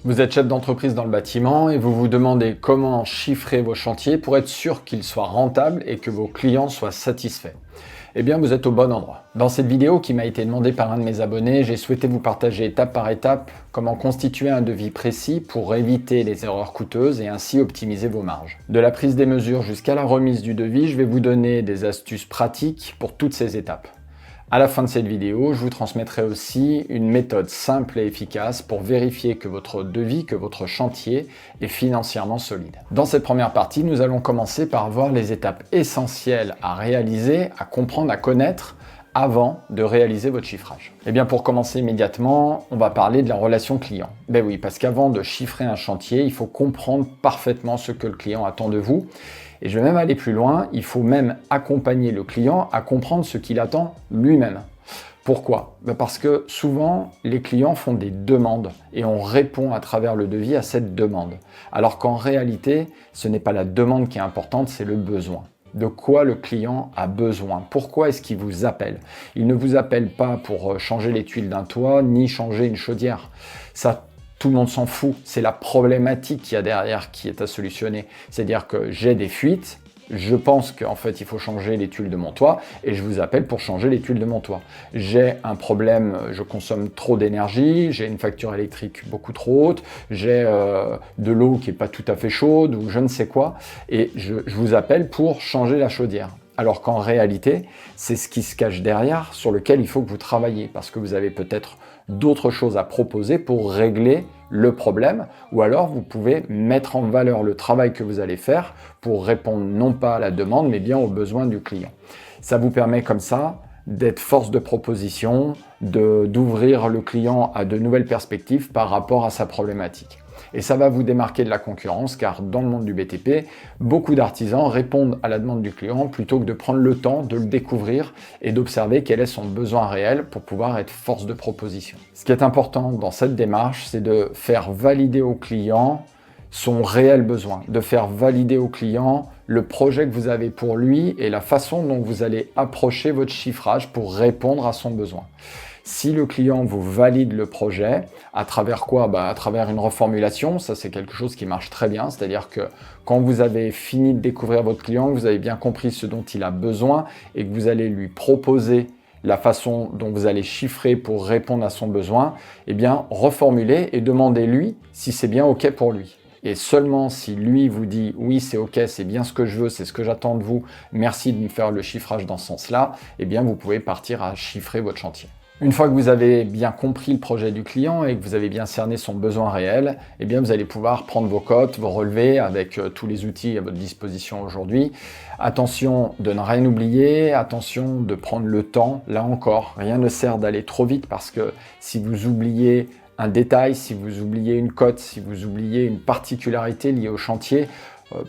Vous êtes chef d'entreprise dans le bâtiment et vous vous demandez comment chiffrer vos chantiers pour être sûr qu'ils soient rentables et que vos clients soient satisfaits. Eh bien, vous êtes au bon endroit. Dans cette vidéo qui m'a été demandée par un de mes abonnés, j'ai souhaité vous partager étape par étape comment constituer un devis précis pour éviter les erreurs coûteuses et ainsi optimiser vos marges. De la prise des mesures jusqu'à la remise du devis, je vais vous donner des astuces pratiques pour toutes ces étapes. À la fin de cette vidéo, je vous transmettrai aussi une méthode simple et efficace pour vérifier que votre devis, que votre chantier est financièrement solide. Dans cette première partie, nous allons commencer par voir les étapes essentielles à réaliser, à comprendre, à connaître avant de réaliser votre chiffrage. Eh bien, pour commencer immédiatement, on va parler de la relation client. Ben oui, parce qu'avant de chiffrer un chantier, il faut comprendre parfaitement ce que le client attend de vous. Et je vais même aller plus loin, il faut même accompagner le client à comprendre ce qu'il attend lui-même. Pourquoi? Parce que souvent, les clients font des demandes et on répond à travers le devis à cette demande. Alors qu'en réalité, ce n'est pas la demande qui est importante, c'est le besoin. De quoi le client a besoin? Pourquoi est-ce qu'il vous appelle? Il ne vous appelle pas pour changer les tuiles d'un toit, ni changer une chaudière. Ça, tout le monde s'en fout. C'est la problématique qu'il y a derrière qui est à solutionner. C'est-à-dire que j'ai des fuites, je pense qu'en fait il faut changer les tuiles de mon toit et je vous appelle pour changer les tuiles de mon toit. J'ai un problème, je consomme trop d'énergie, j'ai une facture électrique beaucoup trop haute, j'ai de l'eau qui n'est pas tout à fait chaude ou je ne sais quoi et je vous appelle pour changer la chaudière. Alors qu'en réalité, c'est ce qui se cache derrière sur lequel il faut que vous travaillez parce que vous avez peut-être d'autres choses à proposer pour régler le problème ou alors vous pouvez mettre en valeur le travail que vous allez faire pour répondre non pas à la demande mais bien aux besoins du client. Ça vous permet comme ça d'être force de proposition, d'ouvrir le client à de nouvelles perspectives par rapport à sa problématique. Et ça va vous démarquer de la concurrence car dans le monde du BTP, beaucoup d'artisans répondent à la demande du client plutôt que de prendre le temps de le découvrir et d'observer quel est son besoin réel pour pouvoir être force de proposition. Ce qui est important dans cette démarche, c'est de faire valider au client son réel besoin, de faire valider au client le projet que vous avez pour lui et la façon dont vous allez approcher votre chiffrage pour répondre à son besoin. Si le client vous valide le projet, à travers quoi? À travers une reformulation, ça c'est quelque chose qui marche très bien, c'est-à-dire que quand vous avez fini de découvrir votre client, vous avez bien compris ce dont il a besoin et que vous allez lui proposer la façon dont vous allez chiffrer pour répondre à son besoin, eh bien reformulez et demandez-lui si c'est bien OK pour lui. Et seulement si lui vous dit « oui, c'est OK, c'est bien ce que je veux, c'est ce que j'attends de vous, merci de me faire le chiffrage dans ce sens-là », eh bien vous pouvez partir à chiffrer votre chantier. Une fois que vous avez bien compris le projet du client et que vous avez bien cerné son besoin réel, eh bien vous allez pouvoir prendre vos cotes, vos relevés avec tous les outils à votre disposition aujourd'hui. Attention de ne rien oublier, attention de prendre le temps. Là encore, rien ne sert d'aller trop vite parce que si vous oubliez un détail, si vous oubliez une cote, si vous oubliez une particularité liée au chantier,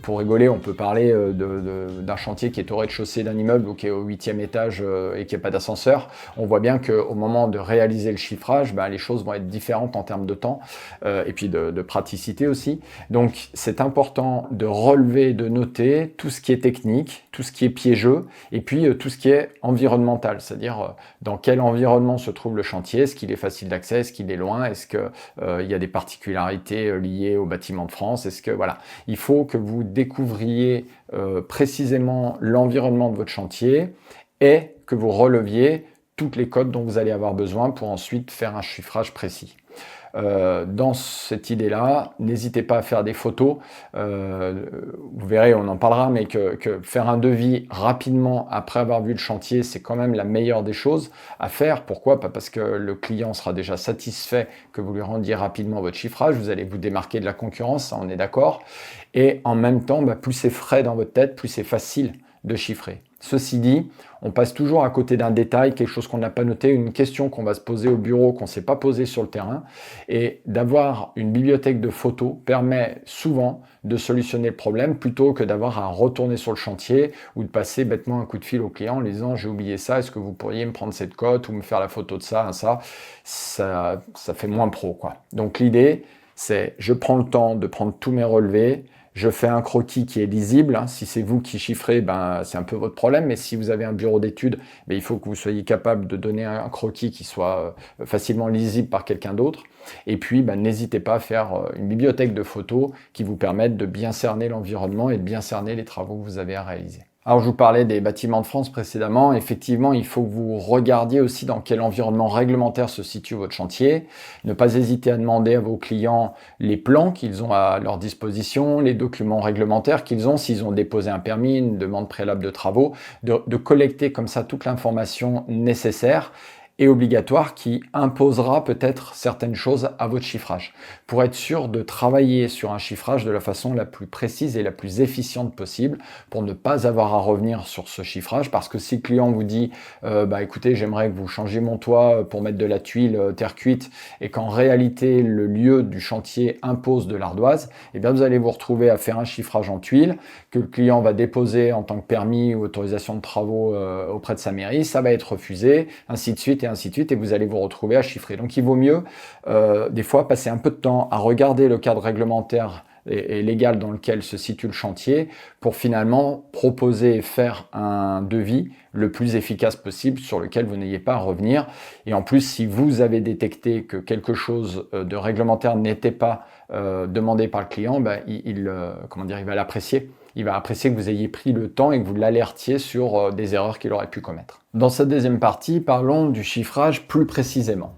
pour rigoler, on peut parler d'un chantier qui est au rez-de-chaussée d'un immeuble ou qui est au 8e étage et qui n'a pas d'ascenseur. On voit bien qu'au moment de réaliser le chiffrage, les choses vont être différentes en termes de temps et puis de praticité aussi. Donc c'est important de relever, de noter tout ce qui est technique, tout ce qui est piégeux et puis tout ce qui est environnemental, c'est-à-dire dans quel environnement se trouve le chantier, est-ce qu'il est facile d'accès, est-ce qu'il est loin, est-ce qu'il y a des particularités liées au bâtiment de France, est-ce que voilà, il faut que vous découvriez précisément l'environnement de votre chantier et que vous releviez toutes les cotes dont vous allez avoir besoin pour ensuite faire un chiffrage précis. Dans cette idée-là, n'hésitez pas à faire des photos. Vous verrez, on en parlera, mais que faire un devis rapidement après avoir vu le chantier, c'est quand même la meilleure des choses à faire. Pourquoi? Pas parce que le client sera déjà satisfait que vous lui rendiez rapidement votre chiffrage. Vous allez vous démarquer de la concurrence, ça, on est d'accord. Et en même temps, plus c'est frais dans votre tête, plus c'est facile de chiffrer. Ceci dit, on passe toujours à côté d'un détail, quelque chose qu'on n'a pas noté, une question qu'on va se poser au bureau, qu'on ne s'est pas posée sur le terrain. Et d'avoir une bibliothèque de photos permet souvent de solutionner le problème plutôt que d'avoir à retourner sur le chantier ou de passer bêtement un coup de fil au client en lui disant « j'ai oublié ça, est-ce que vous pourriez me prendre cette cote ou me faire la photo de ça, ça fait moins pro, quoi. » Donc l'idée, c'est je prends le temps de prendre tous mes relevés, je fais un croquis qui est lisible. Si c'est vous qui chiffrez, c'est un peu votre problème. Mais si vous avez un bureau d'études, il faut que vous soyez capable de donner un croquis qui soit facilement lisible par quelqu'un d'autre. Et puis, n'hésitez pas à faire une bibliothèque de photos qui vous permettent de bien cerner l'environnement et de bien cerner les travaux que vous avez à réaliser. Alors, je vous parlais des bâtiments de France précédemment. Effectivement, il faut que vous regardiez aussi dans quel environnement réglementaire se situe votre chantier. Ne pas hésiter à demander à vos clients les plans qu'ils ont à leur disposition, les documents réglementaires qu'ils ont, s'ils ont déposé un permis, une demande préalable de travaux, de collecter comme ça toute l'information nécessaire et obligatoire qui imposera peut-être certaines choses à votre chiffrage, pour être sûr de travailler sur un chiffrage de la façon la plus précise et la plus efficiente possible, pour ne pas avoir à revenir sur ce chiffrage, parce que si le client vous dit écoutez, j'aimerais que vous changiez mon toit pour mettre de la tuile terre cuite, et qu'en réalité le lieu du chantier impose de l'ardoise, et bien vous allez vous retrouver à faire un chiffrage en tuile, que le client va déposer en tant que permis ou autorisation de travaux auprès de sa mairie, ça va être refusé, ainsi de suite, et vous allez vous retrouver à chiffrer. Donc il vaut mieux des fois passer un peu de temps à regarder le cadre réglementaire et légal dans lequel se situe le chantier pour finalement proposer et faire un devis le plus efficace possible sur lequel vous n'ayez pas à revenir. Et en plus, si vous avez détecté que quelque chose de réglementaire n'était pas demandé par le client, il va l'apprécier. Il va apprécier que vous ayez pris le temps et que vous l'alertiez sur des erreurs qu'il aurait pu commettre. Dans cette deuxième partie, parlons du chiffrage plus précisément.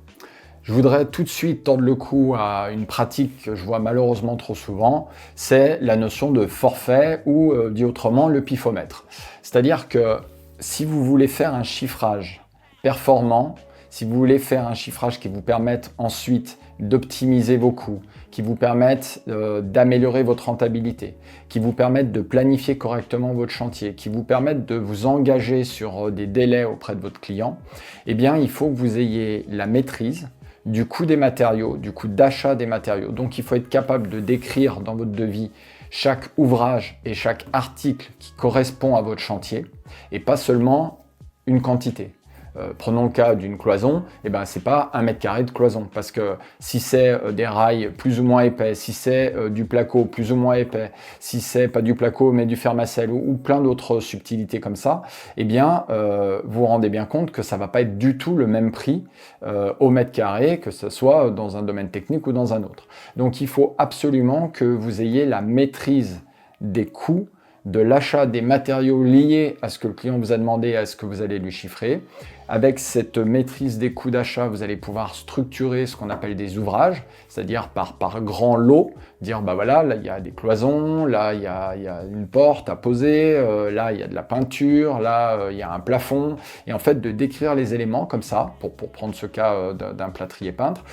Je voudrais tout de suite tordre le cou à une pratique que je vois malheureusement trop souvent, c'est la notion de forfait ou, dit autrement, le pifomètre. C'est-à-dire que si vous voulez faire un chiffrage performant, si vous voulez faire un chiffrage qui vous permette ensuite d'optimiser vos coûts, qui vous permette d'améliorer votre rentabilité, qui vous permette de planifier correctement votre chantier, qui vous permette de vous engager sur des délais auprès de votre client, eh bien, il faut que vous ayez la maîtrise du coût des matériaux, du coût d'achat des matériaux. Donc, il faut être capable de décrire dans votre devis chaque ouvrage et chaque article qui correspond à votre chantier et pas seulement une quantité. Prenons le cas d'une cloison, c'est pas 1 mètre carré de cloison, parce que si c'est des rails plus ou moins épais, si c'est du placo plus ou moins épais, si c'est pas du placo mais du fermacelle ou plein d'autres subtilités comme ça, vous vous rendez bien compte que ça va pas être du tout le même prix au mètre carré, que ce soit dans un domaine technique ou dans un autre. Donc il faut absolument que vous ayez la maîtrise des coûts, de l'achat des matériaux liés à ce que le client vous a demandé, à ce que vous allez lui chiffrer. Avec cette maîtrise des coûts d'achat, vous allez pouvoir structurer ce qu'on appelle des ouvrages, c'est-à-dire par grand lot, dire là il y a des cloisons, là il y a une porte à poser, là il y a de la peinture, là il y a un plafond, et en fait de décrire les éléments comme ça, pour prendre ce cas d'un plâtrier peintre,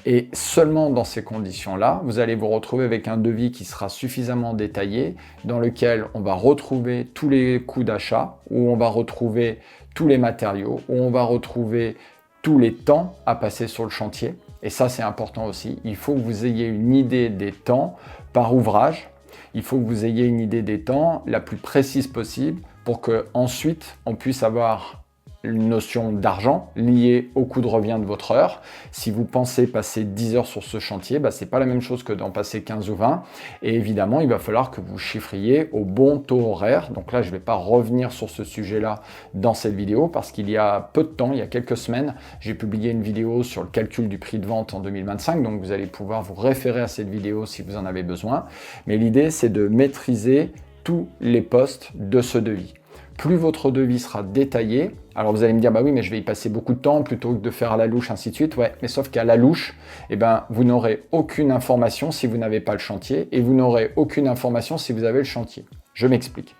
et seulement dans ces conditions-là, vous allez vous retrouver avec un devis qui sera suffisamment détaillé, dans lequel on va retrouver tous les coûts d'achat, où on va retrouver tous les matériaux, où on va retrouver tous les temps à passer sur le chantier. Et ça, c'est important aussi. Il faut que vous ayez une idée des temps par ouvrage. Il faut que vous ayez une idée des temps la plus précise possible pour que ensuite on puisse avoir une notion d'argent liée au coût de revient de votre heure. Si vous pensez passer 10 heures sur ce chantier, c'est pas la même chose que d'en passer 15 ou 20. Et évidemment, il va falloir que vous chiffriez au bon taux horaire. Donc là, je ne vais pas revenir sur ce sujet-là dans cette vidéo parce qu'il y a peu de temps, il y a quelques semaines, j'ai publié une vidéo sur le calcul du prix de vente en 2025. Donc vous allez pouvoir vous référer à cette vidéo si vous en avez besoin. Mais l'idée, c'est de maîtriser tous les postes de ce devis. Plus votre devis sera détaillé, alors vous allez me dire, oui, mais je vais y passer beaucoup de temps plutôt que de faire à la louche, ainsi de suite. Ouais, mais sauf qu'à la louche, vous n'aurez aucune information si vous n'avez pas le chantier et vous n'aurez aucune information si vous avez le chantier. Je m'explique.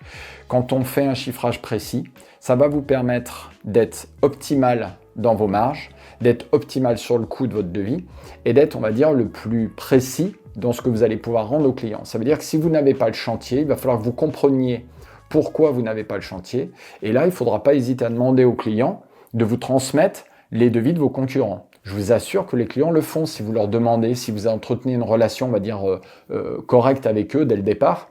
Quand on fait un chiffrage précis, ça va vous permettre d'être optimal dans vos marges, d'être optimal sur le coût de votre devis et d'être, on va dire, le plus précis dans ce que vous allez pouvoir rendre aux clients. Ça veut dire que si vous n'avez pas le chantier, il va falloir que vous compreniez pourquoi vous n'avez pas le chantier. Et là, il ne faudra pas hésiter à demander aux clients de vous transmettre les devis de vos concurrents. Je vous assure que les clients le font si vous leur demandez, si vous entretenez une relation, on va dire, correcte avec eux dès le départ.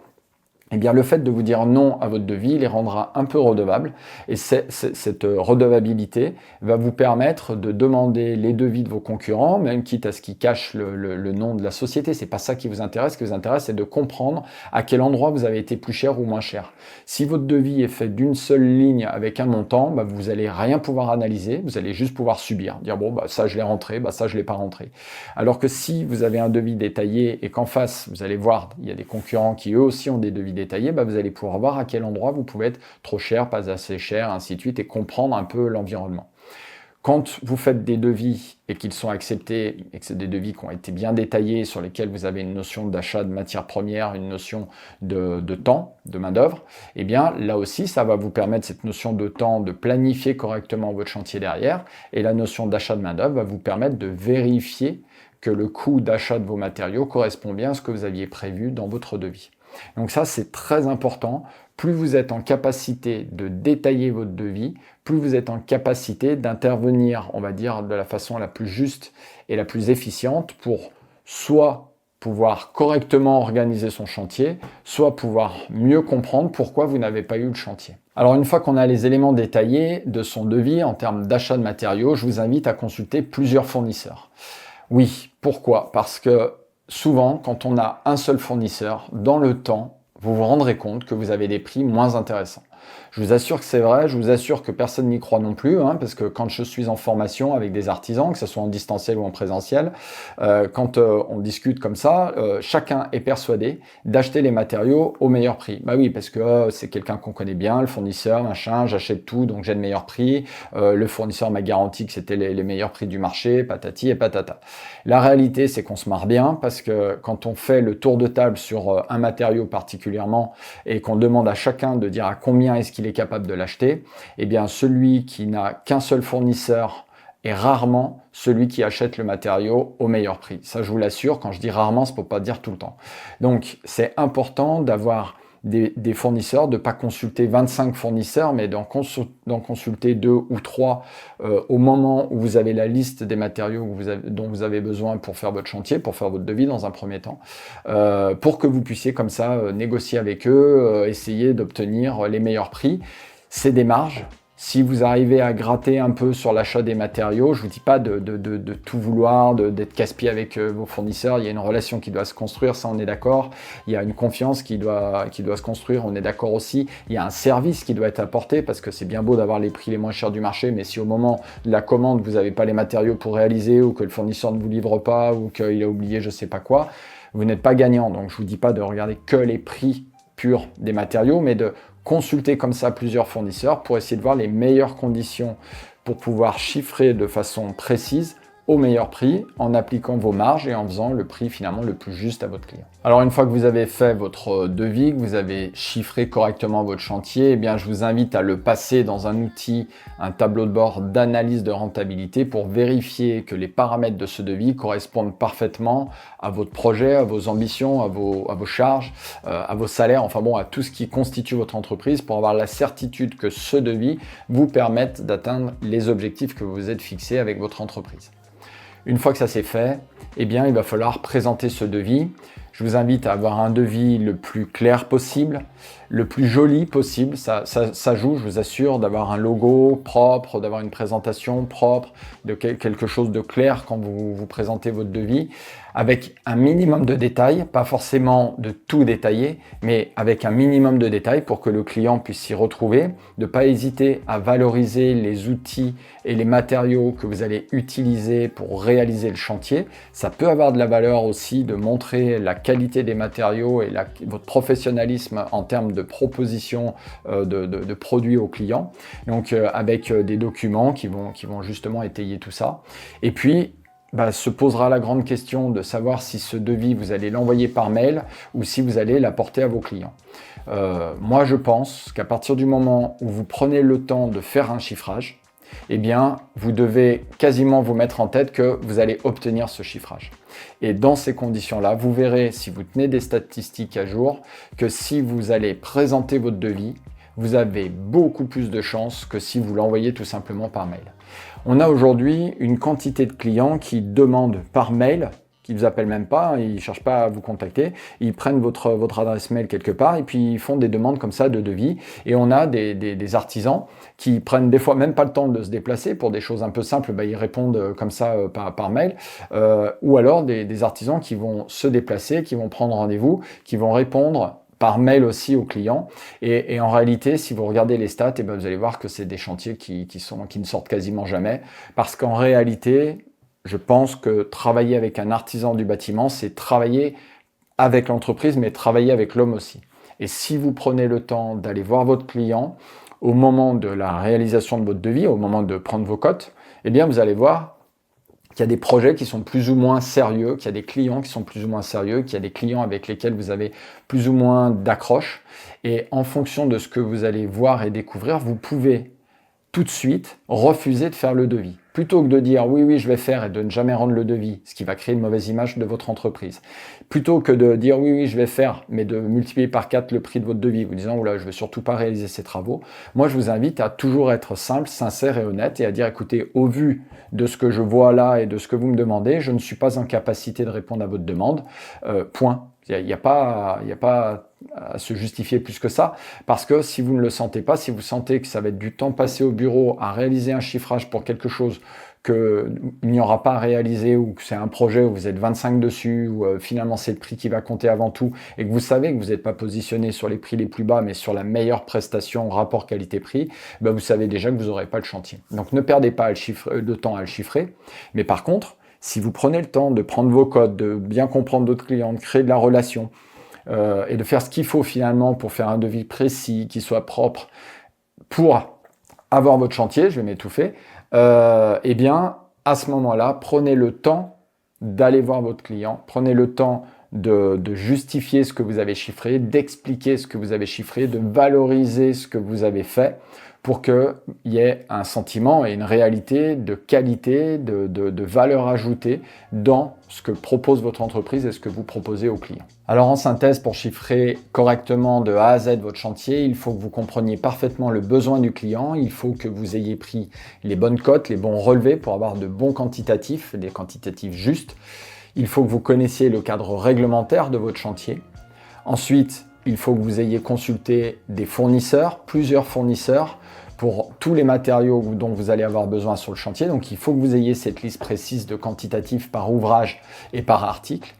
eh bien, le fait de vous dire non à votre devis les rendra un peu redevables. Et cette redevabilité va vous permettre de demander les devis de vos concurrents, même quitte à ce qu'ils cachent le nom de la société. C'est pas ça qui vous intéresse. Ce qui vous intéresse, c'est de comprendre à quel endroit vous avez été plus cher ou moins cher. Si votre devis est fait d'une seule ligne avec un montant, bah, vous n'allez rien pouvoir analyser. Vous allez juste pouvoir subir. Dire, bon, bah, ça, je l'ai rentré, bah, ça, je l'ai pas rentré. Alors que si vous avez un devis détaillé et qu'en face, vous allez voir, il y a des concurrents qui eux aussi ont des devis détaillés, bah vous allez pouvoir voir à quel endroit vous pouvez être trop cher, pas assez cher, ainsi de suite, et comprendre un peu l'environnement. Quand vous faites des devis et qu'ils sont acceptés, et que c'est des devis qui ont été bien détaillés, sur lesquels vous avez une notion d'achat de matières premières, une notion de temps, de main-d'œuvre, eh bien là aussi, ça va vous permettre, cette notion de temps, de planifier correctement votre chantier derrière, et la notion d'achat de main-d'œuvre va vous permettre de vérifier que le coût d'achat de vos matériaux correspond bien à ce que vous aviez prévu dans votre devis. Donc ça, c'est très important. Plus vous êtes en capacité de détailler votre devis, plus vous êtes en capacité d'intervenir, on va dire, de la façon la plus juste et la plus efficiente pour soit pouvoir correctement organiser son chantier, soit pouvoir mieux comprendre pourquoi vous n'avez pas eu le chantier. Alors une fois qu'on a les éléments détaillés de son devis en termes d'achat de matériaux, je vous invite à consulter plusieurs fournisseurs. Oui, pourquoi? Parce que souvent, quand on a un seul fournisseur, dans le temps, vous vous rendrez compte que vous avez des prix moins intéressants. Je vous assure que c'est vrai, je vous assure que personne n'y croit non plus, parce que quand je suis en formation avec des artisans, que ce soit en distanciel ou en présentiel, quand on discute comme ça, chacun est persuadé d'acheter les matériaux au meilleur prix. Bah oui, parce que c'est quelqu'un qu'on connaît bien, le fournisseur, machin, j'achète tout, donc j'ai le meilleur prix, le fournisseur m'a garanti que c'était les meilleurs prix du marché, patati et patata. La réalité, c'est qu'on se marre bien, parce que quand on fait le tour de table sur un matériau particulièrement, et qu'on demande à chacun de dire à combien est-ce qu'il est capable de l'acheter, eh bien celui qui n'a qu'un seul fournisseur est rarement celui qui achète le matériau au meilleur prix. Ça, je vous l'assure, quand je dis rarement, c'est pour pas dire tout le temps. Donc, c'est important d'avoir des fournisseurs, de ne pas consulter 25 fournisseurs, mais d'en consulter 2 ou 3 au moment où vous avez la liste des matériaux dont vous avez besoin pour faire votre chantier, pour faire votre devis dans un premier temps, pour que vous puissiez comme ça négocier avec eux, essayer d'obtenir les meilleurs prix. C'est des marges. Si vous arrivez à gratter un peu sur l'achat des matériaux, je ne vous dis pas de tout vouloir, d'être casse-pied avec vos fournisseurs. Il y a une relation qui doit se construire, ça on est d'accord. Il y a une confiance qui doit se construire, on est d'accord aussi. Il y a un service qui doit être apporté, parce que c'est bien beau d'avoir les prix les moins chers du marché, mais si au moment de la commande, vous n'avez pas les matériaux pour réaliser, ou que le fournisseur ne vous livre pas, ou qu'il a oublié je ne sais pas quoi, vous n'êtes pas gagnant. Donc je ne vous dis pas de regarder que les prix purs des matériaux, mais de consulter comme ça plusieurs fournisseurs pour essayer de voir les meilleures conditions pour pouvoir chiffrer de façon précise au meilleur prix, en appliquant vos marges et en faisant le prix finalement le plus juste à votre client. Alors une fois que vous avez fait votre devis, que vous avez chiffré correctement votre chantier, eh bien je vous invite à le passer dans un outil, un tableau de bord d'analyse de rentabilité, pour vérifier que les paramètres de ce devis correspondent parfaitement à votre projet, à vos ambitions, à vos charges, à vos salaires, enfin bon, à tout ce qui constitue votre entreprise, pour avoir la certitude que ce devis vous permette d'atteindre les objectifs que vous vous êtes fixés avec votre entreprise. Une fois que ça c'est fait, eh bien, il va falloir présenter ce devis. Je vous invite à avoir un devis le plus clair possible, le plus joli possible. Ça joue, je vous assure, d'avoir un logo propre, d'avoir une présentation propre, de quelque chose de clair quand vous présentez votre devis, avec un minimum de détails, pas forcément de tout détailler, mais avec un minimum de détails pour que le client puisse s'y retrouver. Ne pas hésiter à valoriser les outils et les matériaux que vous allez utiliser pour réaliser le chantier. Ça peut avoir de la valeur aussi de montrer la qualité des matériaux et votre professionnalisme en termes de proposition de produits aux clients. Donc avec des documents qui vont justement étayer tout ça. Et puis, se posera la grande question de savoir si ce devis, vous allez l'envoyer par mail ou si vous allez l'apporter à vos clients. Moi, je pense qu'à partir du moment où vous prenez le temps de faire un chiffrage, eh bien, vous devez quasiment vous mettre en tête que vous allez obtenir ce chiffrage. Et dans ces conditions-là, vous verrez, si vous tenez des statistiques à jour, que si vous allez présenter votre devis, vous avez beaucoup plus de chances que si vous l'envoyez tout simplement par mail. On a aujourd'hui une quantité de clients qui demandent par mail qui vous appellent même pas, ils cherchent pas à vous contacter, ils prennent votre adresse mail quelque part et puis ils font des demandes comme ça de devis. Et on a des artisans qui prennent des fois même pas le temps de se déplacer pour des choses un peu simples, ils répondent comme ça par mail, ou alors des artisans qui vont se déplacer, qui vont prendre rendez-vous, qui vont répondre par mail aussi aux clients. Et en réalité, si vous regardez les stats, vous allez voir que c'est des chantiers qui ne sortent quasiment jamais, parce qu'en réalité, je pense que travailler avec un artisan du bâtiment, c'est travailler avec l'entreprise, mais travailler avec l'homme aussi. Et si vous prenez le temps d'aller voir votre client au moment de la réalisation de votre devis, au moment de prendre vos cotes, vous allez voir qu'il y a des projets qui sont plus ou moins sérieux, qu'il y a des clients qui sont plus ou moins sérieux, qu'il y a des clients avec lesquels vous avez plus ou moins d'accroche. Et en fonction de ce que vous allez voir et découvrir, vous pouvez tout de suite refuser de faire le devis. Plutôt que de dire oui, je vais faire et de ne jamais rendre le devis, ce qui va créer une mauvaise image de votre entreprise. Plutôt que de dire oui, je vais faire, mais de multiplier par 4 le prix de votre devis, vous disant oula, je ne vais surtout pas réaliser ces travaux. Moi, je vous invite à toujours être simple, sincère et honnête et à dire écoutez, au vu de ce que je vois là et de ce que vous me demandez, je ne suis pas en capacité de répondre à votre demande. Point. Il n'y a pas à se justifier plus que ça, parce que si vous ne le sentez pas, si vous sentez que ça va être du temps passé au bureau à réaliser un chiffrage pour quelque chose qu'il n'y aura pas à réaliser, ou que c'est un projet où vous êtes 25 dessus, ou finalement c'est le prix qui va compter avant tout, et que vous savez que vous n'êtes pas positionné sur les prix les plus bas, mais sur la meilleure prestation rapport qualité-prix, vous savez déjà que vous n'aurez pas le chantier. Donc ne perdez pas le temps à le chiffrer, mais par contre, si vous prenez le temps de prendre vos codes, de bien comprendre votre client, de créer de la relation et de faire ce qu'il faut finalement pour faire un devis précis, qui soit propre, pour avoir votre chantier, je vais m'étouffer, à ce moment-là, prenez le temps d'aller voir votre client, prenez le temps de justifier ce que vous avez chiffré, d'expliquer ce que vous avez chiffré, de valoriser ce que vous avez fait, pour qu'il y ait un sentiment et une réalité de qualité, de valeur ajoutée dans ce que propose votre entreprise et ce que vous proposez aux clients. Alors en synthèse, pour chiffrer correctement de A à Z votre chantier, il faut que vous compreniez parfaitement le besoin du client, il faut que vous ayez pris les bonnes cotes, les bons relevés pour avoir de bons quantitatifs, des quantitatifs justes. Il faut que vous connaissiez le cadre réglementaire de votre chantier. Ensuite, il faut que vous ayez consulté des fournisseurs, plusieurs fournisseurs, pour tous les matériaux dont vous allez avoir besoin sur le chantier. Donc il faut que vous ayez cette liste précise de quantitatifs par ouvrage et par article.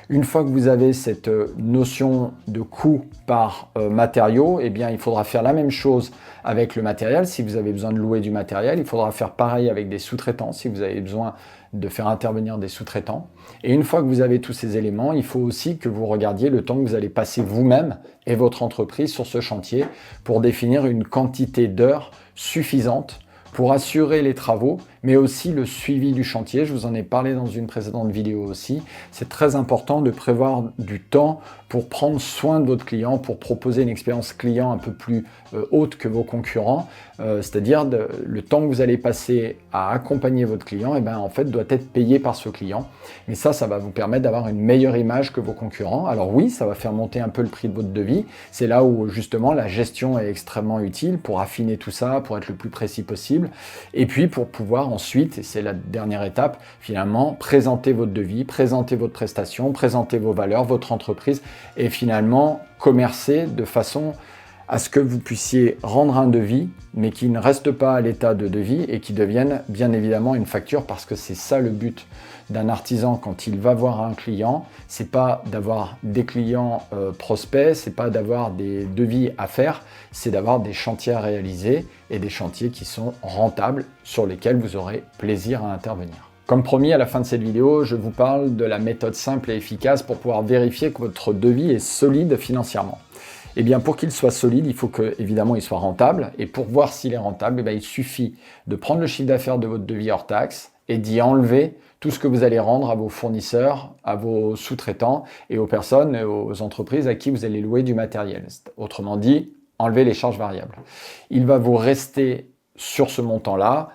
Une fois que vous avez cette notion de coût par matériau, il faudra faire la même chose avec le matériel. Si vous avez besoin de louer du matériel, il faudra faire pareil avec des sous-traitants, si vous avez besoin de faire intervenir des sous-traitants. Et une fois que vous avez tous ces éléments, il faut aussi que vous regardiez le temps que vous allez passer vous-même et votre entreprise sur ce chantier pour définir une quantité d'heures suffisante pour assurer les travaux, mais aussi le suivi du chantier. Je vous en ai parlé dans une précédente vidéo aussi. C'est très important de prévoir du temps pour prendre soin de votre client, pour proposer une expérience client un peu plus haute que vos concurrents. C'est-à-dire le temps que vous allez passer à accompagner votre client, en fait, doit être payé par ce client. Et ça va vous permettre d'avoir une meilleure image que vos concurrents. Alors oui, ça va faire monter un peu le prix de votre devis. C'est là où justement la gestion est extrêmement utile pour affiner tout ça, pour être le plus précis possible. Et puis pour pouvoir ensuite, et c'est la dernière étape, finalement, présenter votre devis, présenter votre prestation, présenter vos valeurs, votre entreprise, et finalement commercer de façon à ce que vous puissiez rendre un devis, mais qui ne reste pas à l'état de devis et qui devienne bien évidemment une facture, parce que c'est ça le but d'un artisan quand il va voir un client. C'est pas d'avoir des clients prospects, c'est pas d'avoir des devis à faire, c'est d'avoir des chantiers à réaliser et des chantiers qui sont rentables, sur lesquels vous aurez plaisir à intervenir. Comme promis, à la fin de cette vidéo, je vous parle de la méthode simple et efficace pour pouvoir vérifier que votre devis est solide financièrement. Pour qu'il soit solide, il faut évidemment il soit rentable. Et pour voir s'il est rentable, il suffit de prendre le chiffre d'affaires de votre devis hors taxe et d'y enlever tout ce que vous allez rendre à vos fournisseurs, à vos sous-traitants et aux personnes, et aux entreprises à qui vous allez louer du matériel. Autrement dit, enlever les charges variables. Il va vous rester sur ce montant-là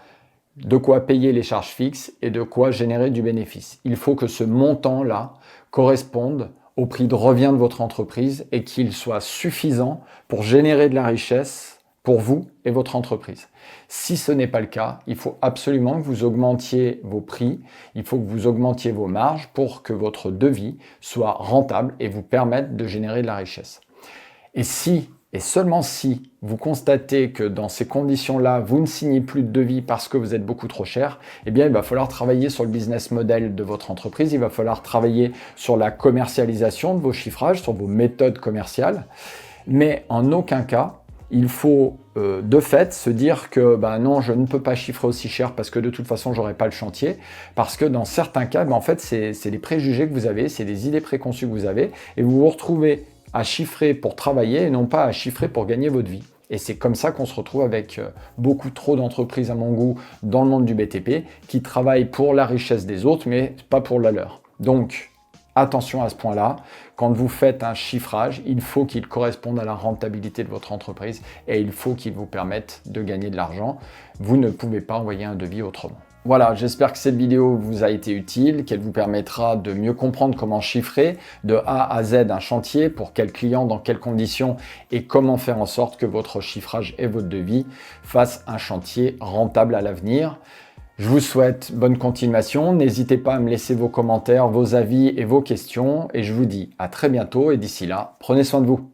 de quoi payer les charges fixes et de quoi générer du bénéfice. Il faut que ce montant-là corresponde au prix de revient de votre entreprise et qu'il soit suffisant pour générer de la richesse pour vous et votre entreprise. Si ce n'est pas le cas, il faut absolument que vous augmentiez vos prix, il faut que vous augmentiez vos marges pour que votre devis soit rentable et vous permette de générer de la richesse. Et si, et seulement si, vous constatez que dans ces conditions-là, vous ne signez plus de devis parce que vous êtes beaucoup trop cher, eh bien, il va falloir travailler sur le business model de votre entreprise, il va falloir travailler sur la commercialisation de vos chiffrages, sur vos méthodes commerciales, mais en aucun cas, il faut de fait se dire que non, je ne peux pas chiffrer aussi cher parce que de toute façon, j'aurai pas le chantier. Parce que dans certains cas, en fait, c'est des préjugés que vous avez, c'est des idées préconçues que vous avez et vous vous retrouvez à chiffrer pour travailler et non pas à chiffrer pour gagner votre vie. Et c'est comme ça qu'on se retrouve avec beaucoup trop d'entreprises à mon goût dans le monde du BTP qui travaillent pour la richesse des autres mais pas pour la leur. Donc, attention à ce point-là, quand vous faites un chiffrage, il faut qu'il corresponde à la rentabilité de votre entreprise et il faut qu'il vous permette de gagner de l'argent. Vous ne pouvez pas envoyer un devis autrement. Voilà, j'espère que cette vidéo vous a été utile, qu'elle vous permettra de mieux comprendre comment chiffrer de A à Z un chantier, pour quel client, dans quelles conditions et comment faire en sorte que votre chiffrage et votre devis fassent un chantier rentable à l'avenir. Je vous souhaite bonne continuation, n'hésitez pas à me laisser vos commentaires, vos avis et vos questions et je vous dis à très bientôt et d'ici là, prenez soin de vous.